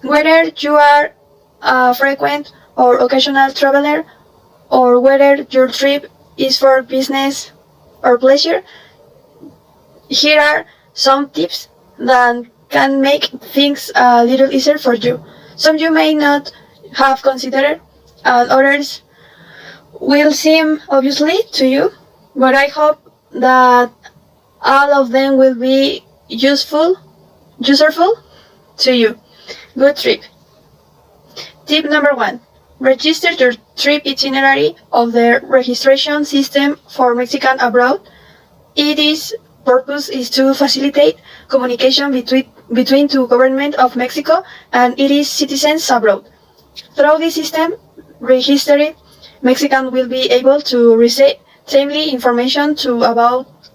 Whether you are a frequent or occasional traveler, or whether your trip is for business or pleasure, here are some tips that can make things a little easier for you. Some you may not have considered, and others will seem obviously to you, but I hope that all of them will be useful to you. Good trip. Tip number 1. Register your trip itinerary of the registration system for Mexican abroad. Its purpose is to facilitate communication between the government of Mexico and its citizens abroad. Through this system, registered Mexicans will be able to receive timely information to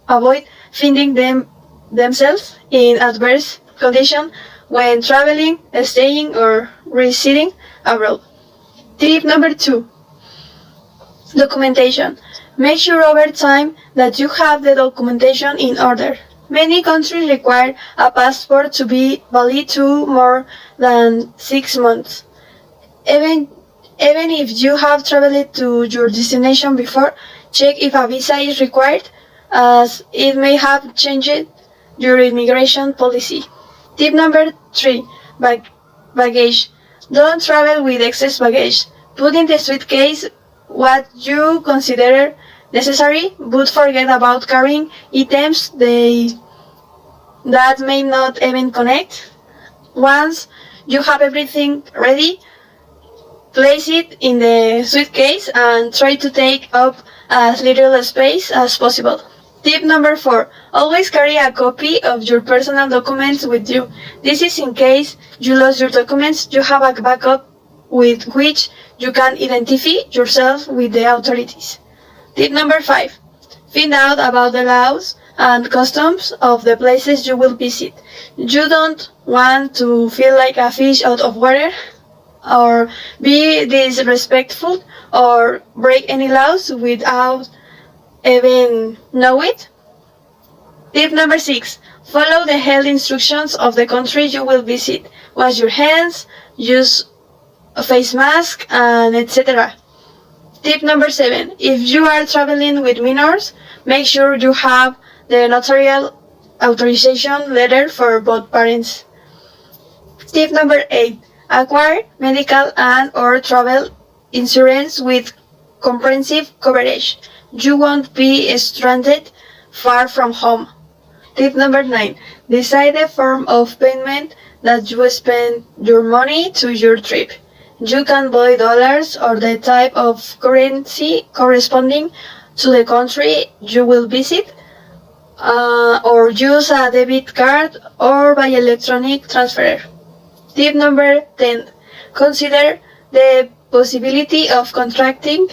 avoid finding themselves in adverse conditions when traveling, staying, or residing abroad. Tip number 2. Documentation. Make sure over time that you have the documentation in order. Many countries require a passport to be valid to more than 6 months. Even if you have traveled to your destination before, check if a visa is required, as it may have changed your immigration policy. Tip number 3. Baggage. Don't travel with excess baggage. Put in the suitcase what you consider necessary, but forget about carrying items that may not even connect. Once you have everything ready, place it in the suitcase and try to take up as little space as possible. Tip number 4. Always carry a copy of your personal documents with you. This is in case you lost your documents, you have a backup with which you can identify yourself with the authorities. Tip number 5. Find out about the laws and customs of the places you will visit. You don't want to feel like a fish out of water, or be disrespectful, or break any laws without even know it. Tip number 6. Follow the health instructions of the country you will visit. Wash your hands, use a face mask, and etc. Tip number 7. If you are traveling with minors, make sure you have the notarial authorization letter for both parents. Tip number 8. Acquire medical and or travel insurance with comprehensive coverage. You won't be stranded far from home. Tip number 9. Decide the form of payment that you spend your money to your trip. You can buy dollars or the type of currency corresponding to the country you will visit, or use a debit card or by electronic transfer. Tip number 10. Consider the possibility of contracting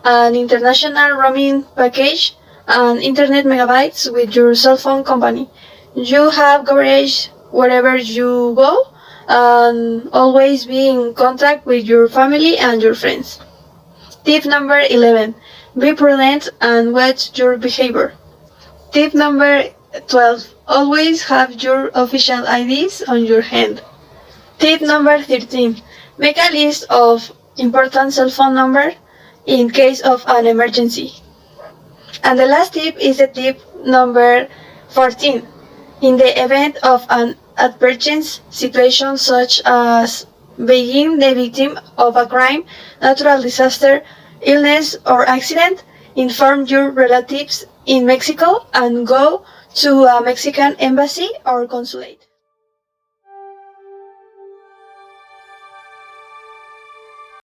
an international roaming package and internet megabytes with your cell phone company. You have coverage wherever you go, and always be in contact with your family and your friends. Tip number 11. Be prudent and watch your behavior. Tip number 12. Always have your official IDs on your hand. Tip number 13. Make a list of important cell phone numbers in case of an emergency. And the last tip is the tip number 14. In the event of an adverse situation such as being the victim of a crime, natural disaster, illness, or accident, inform your relatives in Mexico and go to a Mexican embassy or consulate.